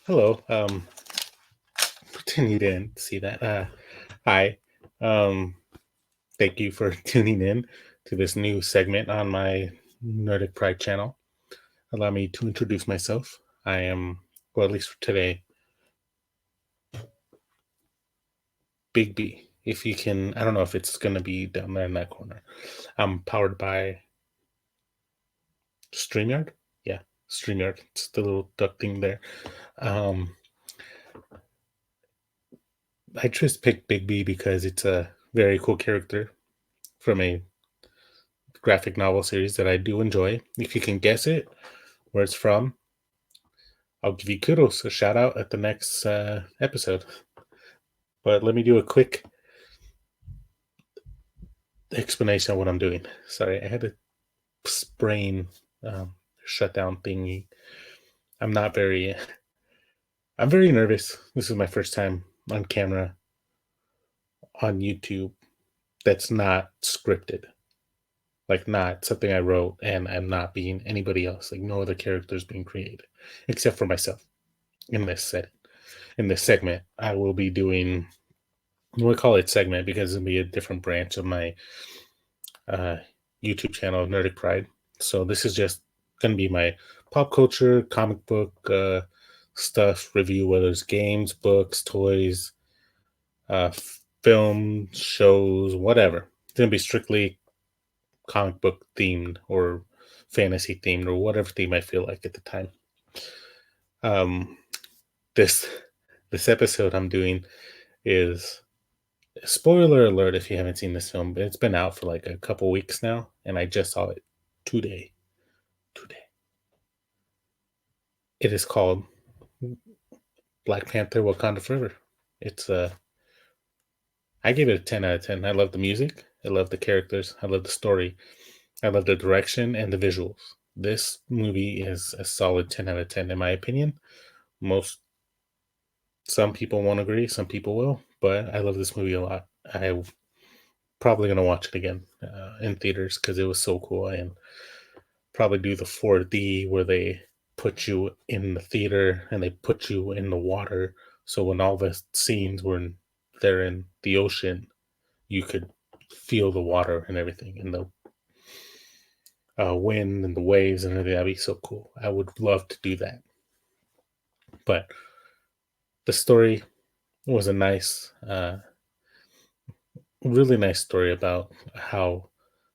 Hello. Pretend you didn't see that. Hi. Um, Thank you for tuning in to this new segment on my Nordic Pride channel. Allow me to introduce myself. I am, well, at least for today, Big B. If you can, I don't know if it's going to be down there in that corner. I'm powered by StreamYard. Yeah, StreamYard. It's the little duck thing there. Um, I just picked Big B because it's a very cool character from a graphic novel series that I do enjoy. If you can guess it, where it's from, I'll give you kudos, a shout out at the next episode. But let me do a quick explanation of what I'm doing. Sorry, I had a sprain shutdown thingy. I'm not very, I'm very nervous. This is my first time on camera on YouTube that's not scripted. Like, not something I wrote, and I'm not being anybody else. Like, no other characters being created except for myself in this setting. In this segment, I will be doing, we'll call it segment because it'll be a different branch of my uh, YouTube channel, Nerdic Pride. So this is just going to be my pop culture, comic book stuff review, whether it's games, books, toys, uh, film, shows, whatever. It's going to be strictly comic book themed or fantasy themed or whatever theme I feel like at the time. Um, this this episode I'm doing is, spoiler alert if you haven't seen this film, but it's been out for like a couple weeks now, and I just saw it today. Today. It is called Black Panther: Wakanda Forever. It's I gave it a 10 out of 10. I love the music, I love the characters, I love the story, I love the direction and the visuals. This movie is a solid 10 out of 10 in my opinion. Most Some people won't agree, some people will, but I love this movie a lot. I probably gonna watch it again in theaters because it was so cool, and probably do the 4D where they put you in the theater and they put you in the water. So when all the scenes were they're in the ocean, you could feel the water and everything, and the wind and the waves and everything. That'd be so cool. I would love to do that. But the story was a nice, really nice story about how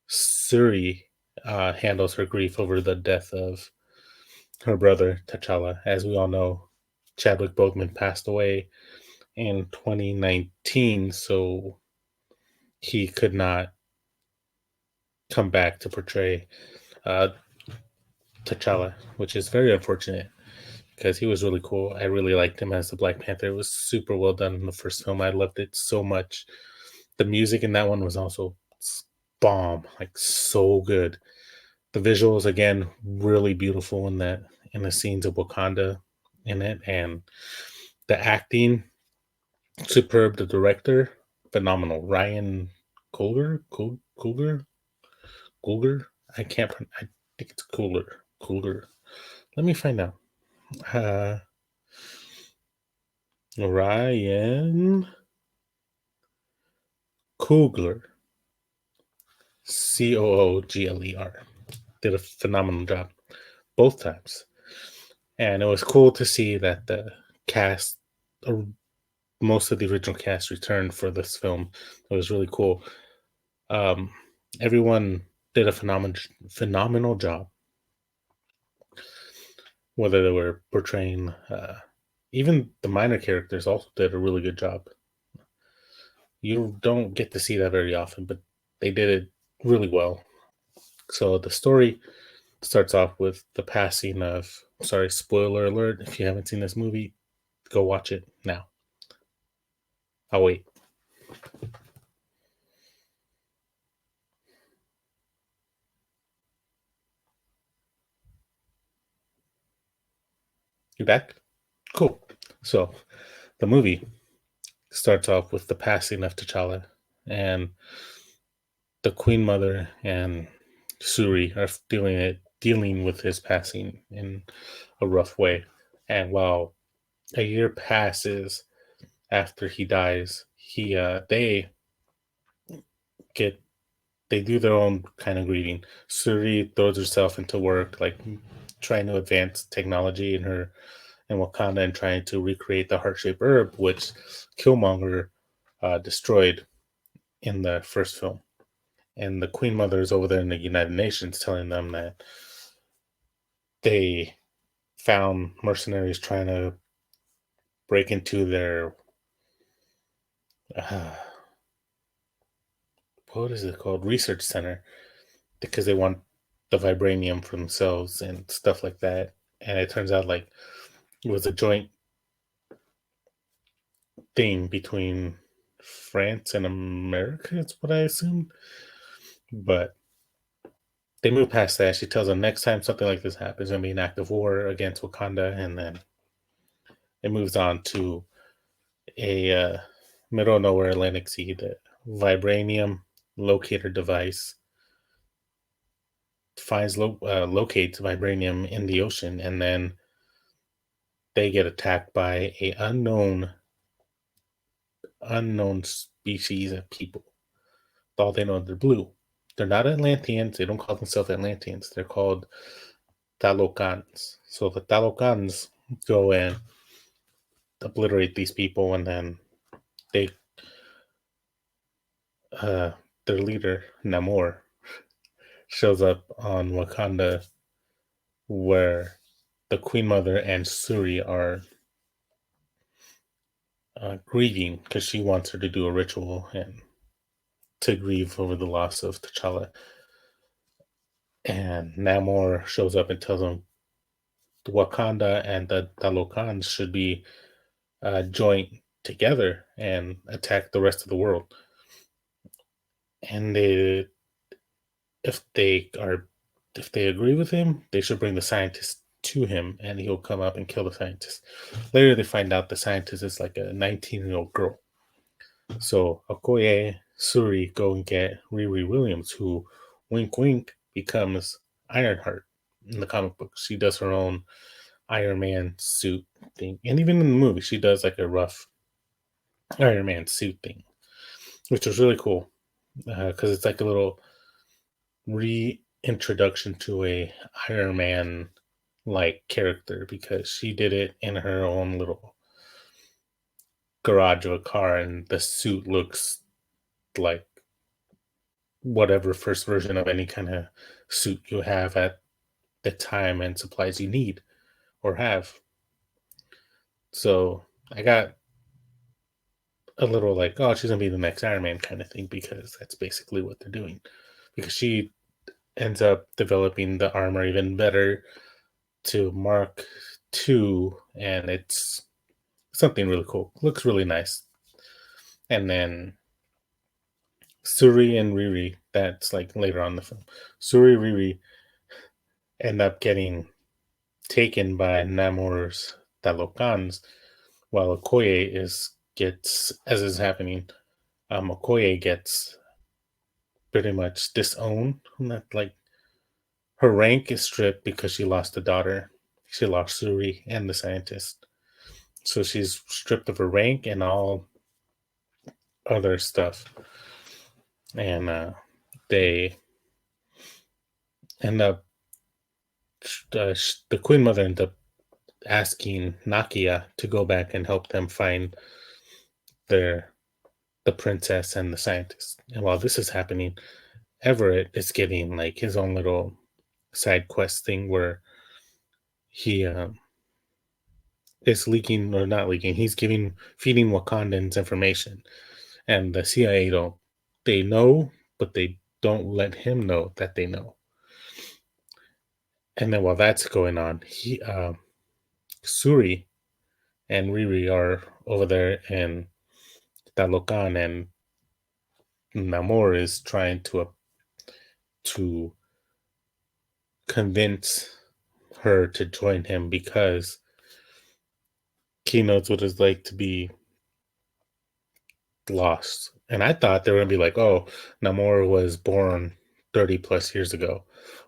Suri handles her grief over the death of her brother T'Challa. As we all know, Chadwick Boseman passed away in 2019, so he could not come back to portray uh, T'Challa, which is very unfortunate because he was really cool. I really liked him as the Black Panther. It was super well done in the first film. I loved it so much. The music in that one was also bomb, like so good. The visuals again really beautiful in the scenes of Wakanda in it, and the acting superb. The director phenomenal. Ryan Coogler. I can't. I think it's Cooler. Cooler. Let me find out. Uh, Ryan Coogler. Coogler did a phenomenal job both times, and it was cool to see that the cast, uh, most of the original cast, returned for this film. It was really cool. Um, Everyone did a phenomenal job, whether they were portraying. Even the minor characters also did a really good job. You don't get to see that very often, but they did it really well. So the story starts off with the passing of. Sorry, spoiler alert! If you haven't seen this movie, go watch it now. I'll wait. You back? Cool. So the movie starts off with the passing of T'Challa, and the Queen Mother and Suri are dealing with his passing in a rough way. And while a year passes after he dies, they get they do their own kind of grieving. Suri throws herself into work, like trying to advance technology in Wakanda and trying to recreate the heart-shaped herb, which Killmonger destroyed in the first film. And the Queen Mother is over there in the United Nations telling them that they found mercenaries trying to break into their uh, what is it called, research center, because they want the vibranium for themselves and stuff like that. And it turns out like it was a joint thing between France and America. It's what I assumed, but they move past that. She tells them next time something like this happens, there's gonna be an act of war against Wakanda, and then it moves on to a middle of nowhere Atlantic Sea. The vibranium locator device locates vibranium in the ocean, and then they get attacked by a unknown species of people. All they know they're blue. They're not Atlanteans. They don't call themselves Atlanteans. They're called Talokans. So the Talokans go and obliterate these people, and then they uh, their leader Namor shows up on Wakanda, where the Queen Mother and Suri are grieving because she wants her to do a ritual and to grieve over the loss of T'Challa. And Namor shows up and tells them Wakanda and the Talokans should be joined together and attack the rest of the world. And if they are, if they agree with him, they should bring the scientist to him, and he'll come up and kill the scientist. Later, they find out the scientist is like a 19-year-old girl. So Okoye, Suri go and get Riri Williams, who, wink wink, becomes Ironheart in the comic book. She does her own Iron Man suit thing, and even in the movie, she does like a rough Iron Man suit thing, which was really cool because it's like a little reintroduction to a Iron Man like character because she did it in her own little garage of a car, and the suit looks like whatever first version of any kind of suit you have at the time and supplies you need or have. So I got a little like, oh, she's gonna be the next Iron Man kind of thing because that's basically what they're doing. Because she ends up developing the armor even better to Mark II, and it's something really cool. Looks really nice. And then Suri and Riri, that's like later on in the film. Suri Riri end up getting taken by Namor's Talokans, while Okoye gets, as is happening, Okoye gets pretty much disowned. Not like her rank is stripped because she lost a daughter. She lost Suri and the scientist. So she's stripped of her rank and all other stuff. And they end up, the Queen Mother ends up asking Nakia to go back and help them find their the princess and the scientist. And while this is happening, Everett is getting like his own little side quest thing where he is leaking or not leaking. He's feeding Wakandans information, and the CIA don't. They know, but they don't let him know that they know. And then while that's going on, Suri and Riri are over there in Talocan, and Namor is trying to convince her to join him because he knows what it's like to be lost. And I thought they were gonna be like, oh, Namor was born 30 plus years ago.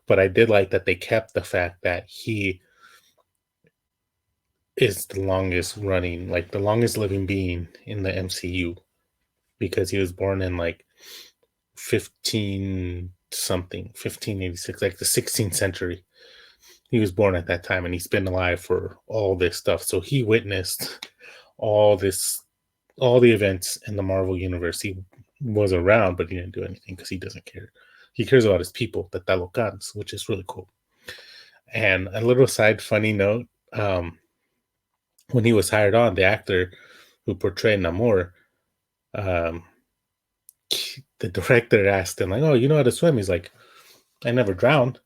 But I did like that they kept the fact that he is the longest running, like the longest living being in the MCU because he was born in like 15 something, 1586, like the 16th century. He was born at that time and he's been alive for all this stuff. So he witnessed all this, all the events in the Marvel universe. He was around, but he didn't do anything because he doesn't care. He cares about his people, the Talocans, which is really cool. And a little side funny note, when he was hired on, the actor who portrayed Namor, um, the director asked him, like, "Oh, you know how to swim?" He's like, "I never drowned."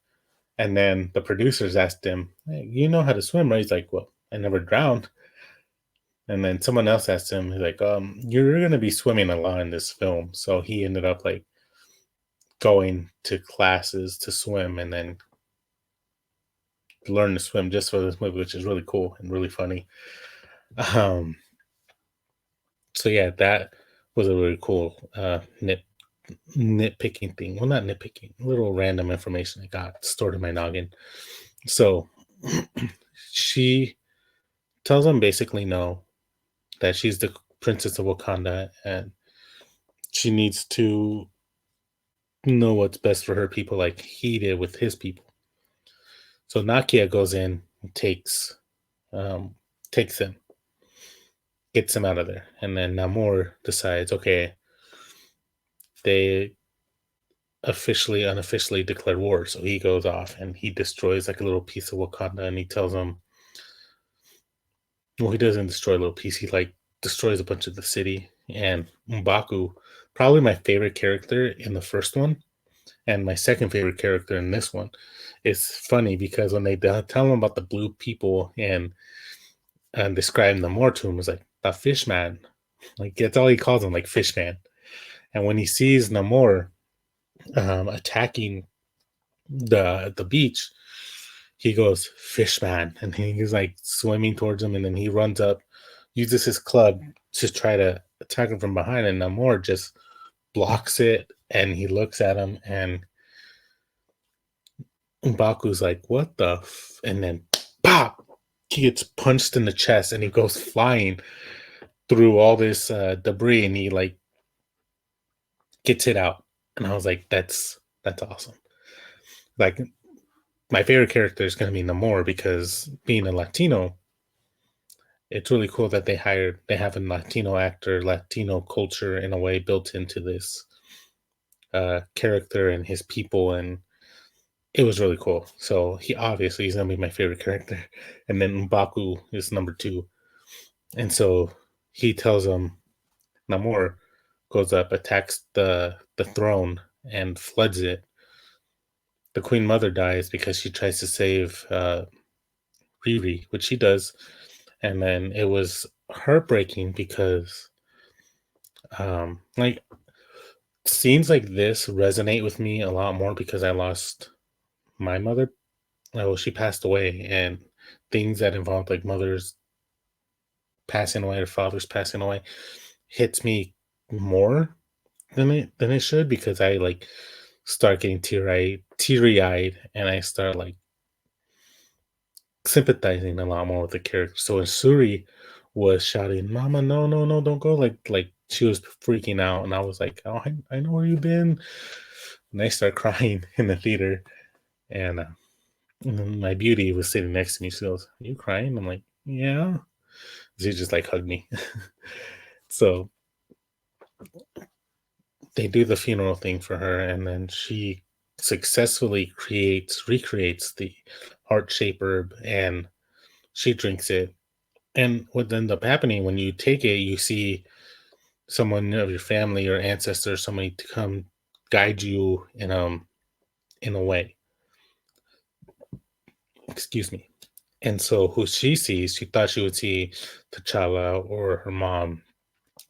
And then the producers asked him, "Hey, you know how to swim, right?" He's like, "Well, I never drowned." And then someone else asked him, he's like, "You're gonna be swimming a lot in this film." So he ended up like going to classes to swim and then learn to swim just for this movie, which is really cool and really funny. Um, so yeah, that was a really cool nitpicking thing. Well, not nitpicking, little random information I got stored in my noggin. So she tells him basically no, that she's the princess of Wakanda and she needs to know what's best for her people, like he did with his people. So Nakia goes in and um, takes him, gets him out of there, and then Namor decides, okay, they officially, unofficially declared war. So he goes off and he destroys like a little piece of Wakanda, and he tells them, well, he doesn't destroy a little piece. He like destroys a bunch of the city. And M'Baku, probably my favorite character in the first one, and my second favorite character in this one. It's funny because when they tell him about the blue people and describe them more to him, it's like the fish man. Like that's all he calls him, like fish man. And when he sees Namor attacking the beach, he goes fish man, and he's like swimming towards him, and then he runs up, uses his club to try to attack him from behind, and Namor just blocks it, and he looks at him, and M'Baku's like, "What the?" And then, pop! He gets punched in the chest, and he goes flying through all this debris, and he like gets it out. And I was like, "That's awesome." Like my favorite character is going to be Namor because being a Latino, it's really cool that they have a Latino actor, Latino culture in a way built into this character and his people, and it was really cool. So he obviously he's gonna be my favorite character, and then Mbaku is number two, and so he tells him Namor goes up, attacks the throne, and floods it. The Queen Mother dies because she tries to save Riri, which she does, and then it was heartbreaking because like scenes like this resonate with me a lot more because I lost my mother. Well, she passed away, and things that involved like mothers passing away or fathers passing away hits me more than it should because I like start getting teary eyed, and I start like sympathizing a lot more with the character. So when Suri was shouting, "Mama, no, no, no, don't go!" Like she was freaking out, and I was like, "Oh, I know where you've been." And I start crying in the theater, and my beauty was sitting next to me. She goes, "Are you crying?" I'm like, "Yeah." She just like hugged me. So they do the funeral thing for her, and then she successfully recreates the heart shaped herb, and she drinks it. And what ends up happening when you take it, you see someone of your family or ancestor, somebody to come guide you in a way. Excuse me. And so who she sees, she thought she would see T'Challa or her mom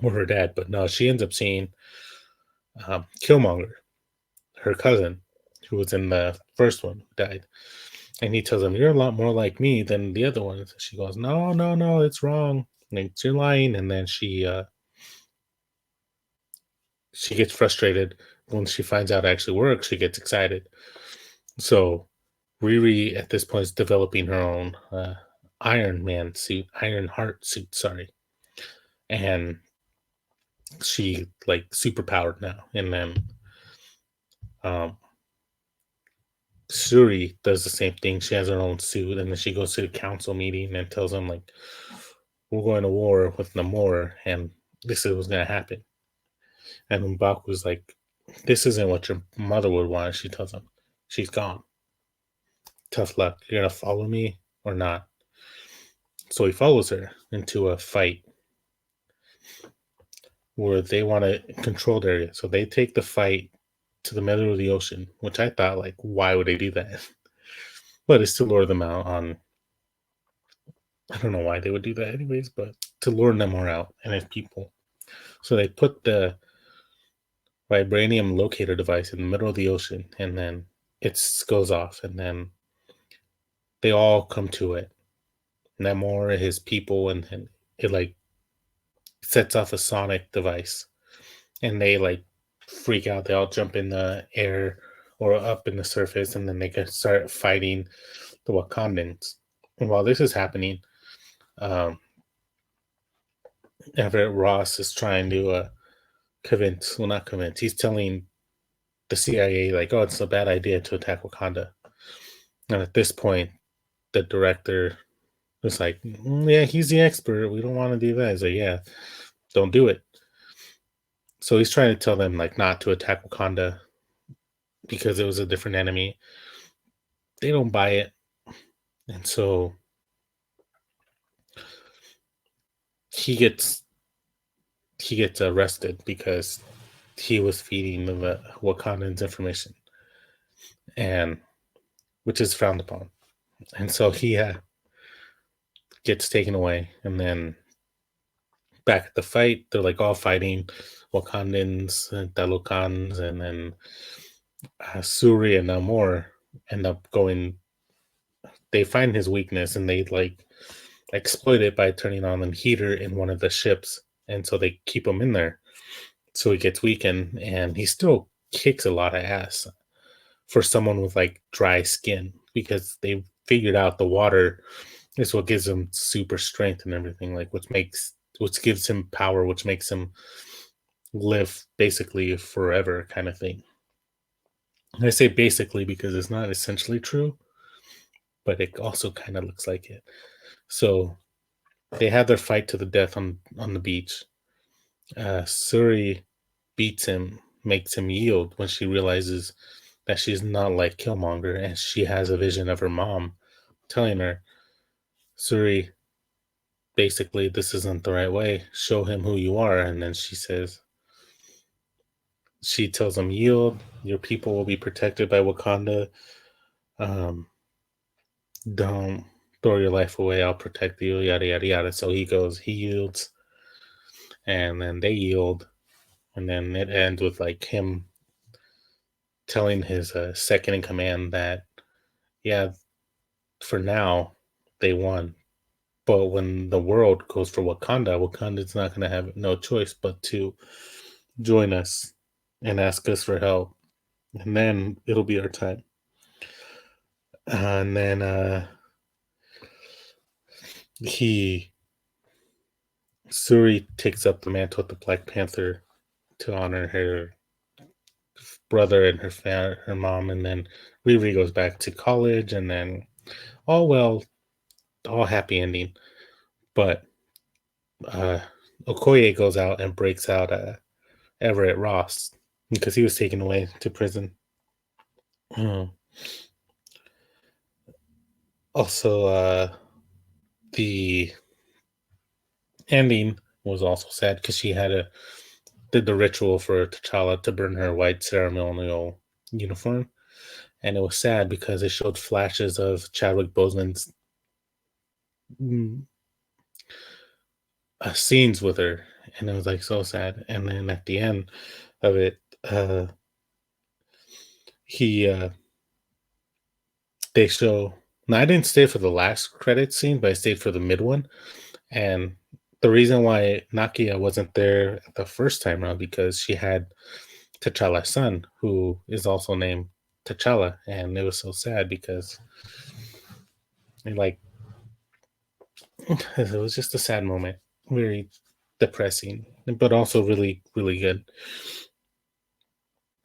or her dad, but no, she ends up seeing Killmonger, her cousin, who was in the first one, who died. And he tells him, "You're a lot more like me than the other ones." She goes, "No, no, no, it's wrong. Like, you're lying." And then she gets frustrated when she finds out it actually works. She gets excited. So Riri at this point is developing her own. Iron Man suit, Iron Heart suit, sorry. And she like super powered now. And then um Suri does the same thing. She has her own suit, and then she goes to the council meeting and tells them like, "We're going to war with Namor, and this is what's gonna happen." And M'Baku's like, "This isn't what your mother would want." She tells him, "She's gone. Tough luck. You're gonna follow me or not." So he follows her into a fight where they want to control the area. So they take the fight to the middle of the ocean, which I thought like, why would they do that? But it's to lure them out on. I don't know why they would do that anyways, but to lure Namor out and his people. So they put the vibranium locator device in the middle of the ocean, and then it goes off, and then they all come to it. Namor, his people, and then it like sets off a sonic device, and they like freak out. They all jump in the air or up in the surface, and then they can start fighting the Wakandans. And while this is happening, um, Everett Ross is trying to convince, well, not convince, he's telling the CIA, like, oh, it's a bad idea to attack Wakanda. And at this point, the director was like, yeah, he's the expert. We don't want to do that. He's like, yeah, don't do it. So he's trying to tell them, like, not to attack Wakanda because it was a different enemy. They don't buy it. And so he gets he gets arrested because he was feeding the Wakandans information, and which is frowned upon. And so he gets taken away, and then back at the fight, they're like all fighting Wakandans and Talokans, and then Suri and Namor end up going. They find his weakness, and they like exploit it by turning on a heater in one of the ships, and so they keep him in there. So he gets weakened, and he still kicks a lot of ass for someone with like dry skin because they figured out the water is what gives him super strength and everything, like which gives him power, which makes him live basically forever kind of thing. And I say basically because it's not essentially true, but it also kind of looks like it. So they have their fight to the death on the beach. Suri beats him, makes him yield when she realizes that she's not like Killmonger, and she has a vision of her mom telling her, Suri, basically, this isn't the right way. Show him who you are. And then she tells him, yield. Your people will be protected by Wakanda. Um, don't throw your life away. I'll protect you. Yada yada yada. So he goes. He yields, and then they yield, and then it ends with like him telling his second in command that, yeah, for now they won. But when the world goes for Wakanda, Wakanda's not going to have no choice but to join us and ask us for help, and then it'll be our time. And then he Suri takes up the mantle of the Black Panther to honor her brother and her mom, and then Riri goes back to college, and then all well, all happy ending. But uh, Okoye goes out and breaks out Everett Ross because he was taken away to prison. Mm. Also, the ending was also sad because she did the ritual for T'Challa to burn her white ceremonial uniform, and it was sad because it showed flashes of Chadwick Boseman's mm, scenes with her, and it was like so sad. And then at the end of it, he they show. Now I didn't stay for the last credit scene, but I stayed for the mid one. And the reason why Nakia wasn't there the first time around because she had T'Challa's son, who is also named T'Challa, and it was so sad because like It was just a sad moment, very depressing, but also really, really good.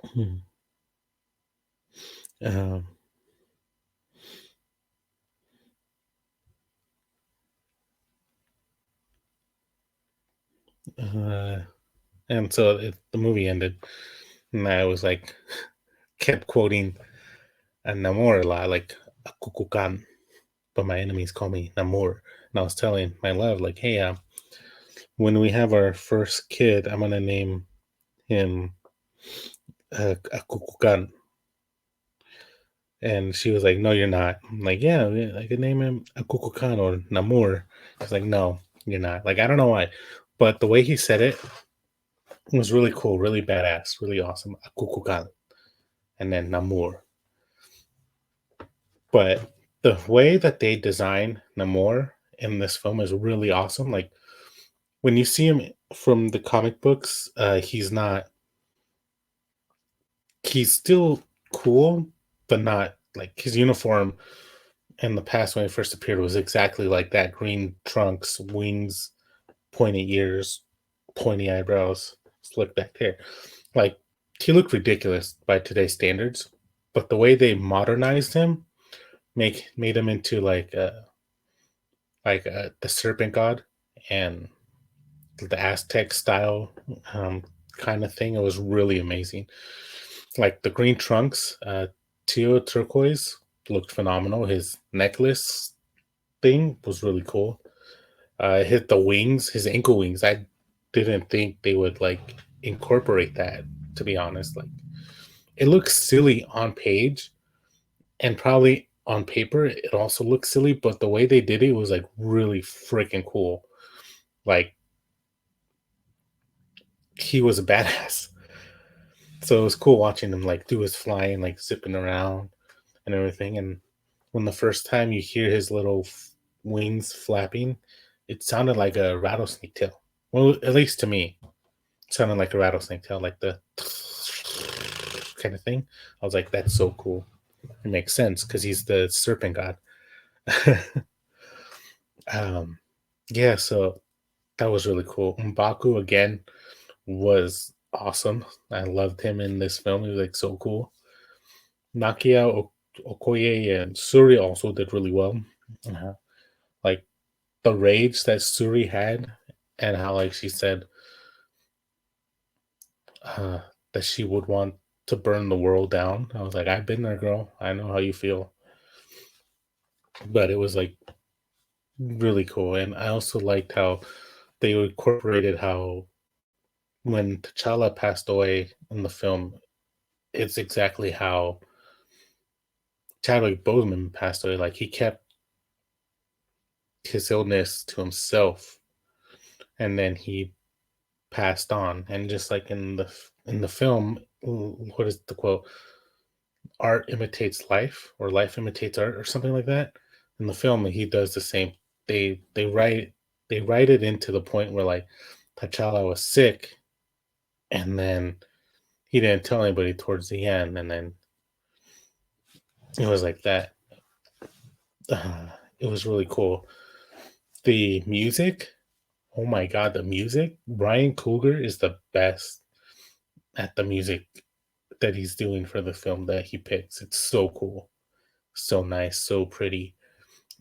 Hmm. Um, uh, and so the movie ended, and I was like, kept quoting Namor a lot, like Kukulkan, but my enemies call me Namor. And I was telling my love, like, hey, when we have our first kid, I'm gonna name him Kukulkan. And she was like, "No, you're not." I'm like, "Yeah, yeah, I could name him Akukukan or Namur." She's like, "No, you're not." Like, I don't know why, but the way he said it was really cool, really badass, really awesome. Akukukan and then Namur. But the way that they design Namor in this film is really awesome. Like when you see him from the comic books, he's still cool, but not like his uniform in the past when he first appeared was exactly like that: green trunks, wings, pointy ears, pointy eyebrows, slick back hair. Like he looked ridiculous by today's standards, but the way they modernized him made him into the serpent god and the Aztec style um, kind of thing. It was really amazing. Like the green trunks, teal turquoise looked phenomenal. His necklace thing was really cool. Hit the wings, his ankle wings. I didn't think they would like incorporate that. To be honest, like it looks silly on page, and probably on paper it also looks silly. But the way they did it was like really freaking cool. Like he was a badass. So it was cool watching him like do his flying, like zipping around and everything. And when the first time you hear his little wings flapping, it sounded like a rattlesnake tail. Well, at least to me, it sounded like a rattlesnake tail, like the kind of thing. I was like, that's so cool. It makes sense because he's the serpent god. um, yeah, so that was really cool. M'Baku again was awesome. I loved him in this film. He was like so cool. Nakia Okoye and Suri also did really well. Uh, like the rage that Suri had, and how like she said uh, that she would want to burn the world down. I was like, I've been there, girl. I know how you feel. But it was like really cool, and I also liked how they incorporated how when T'Challa passed away in the film, it's exactly how Chadwick Boseman passed away. Like he kept his illness to himself, and then he passed on. And just like in the film, what is the quote? Art imitates life, or life imitates art, or something like that. In the film, he does the same. They write it into the point where like T'Challa was sick, and then he didn't tell anybody towards the end, and then it was like that. Uh, it was really cool. The music, oh my god, the music! Brian Cougar is the best at the music that he's doing for the film that he picks. It's so cool, so nice, so pretty.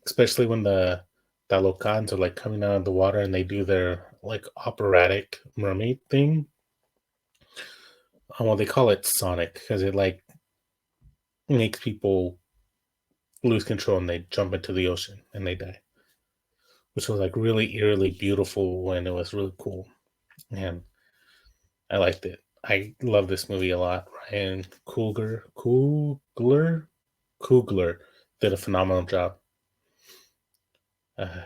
Especially when the Locans are like coming out of the water and they do their like operatic mermaid thing. Well, they call it Sonic because it like makes people lose control and they jump into the ocean and they die, which was like really eerily beautiful and it was really cool. And I liked it. I love this movie a lot. Ryan Coogler did a phenomenal job. Uh,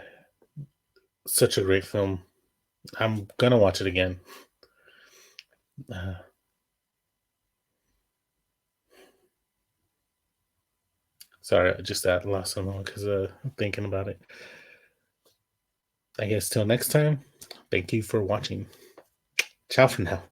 Such a great film. I'm gonna watch it again. Uh, Sorry, I just lost a moment because I'm thinking about it. I guess till next time, thank you for watching. Ciao for now.